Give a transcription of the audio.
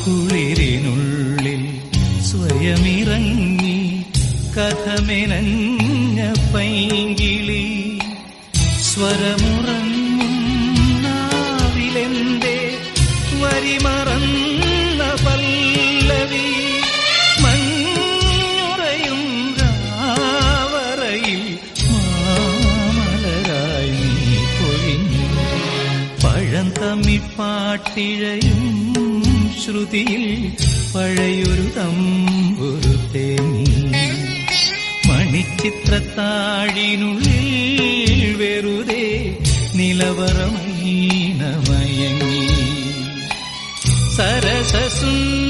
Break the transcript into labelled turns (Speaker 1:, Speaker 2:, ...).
Speaker 1: കുളിരിനുള്ളിൽ സ്വയമിറങ്ങി കഥമെനഞ്ഞ പൈങ്കിളി സ്വരമുറങ്ങും നാവിലെന്റെ വരിമറന്ന പല്ലവി മഞ്ഞുറയും രാവറയിൽ മാമലരായി നീ പൊഴിഞ്ഞു പഴം തമ്മിപ്പാട്ടിഴയും ശ്രുതിയിൽ പഴയൊരു തമ്പുരു തേങ്ങി മണിച്ചിത്രത്താഴിനുള്ളിൽ വെറുതെ നിലവറമീനമയങ്ങി സരസസുന്ദ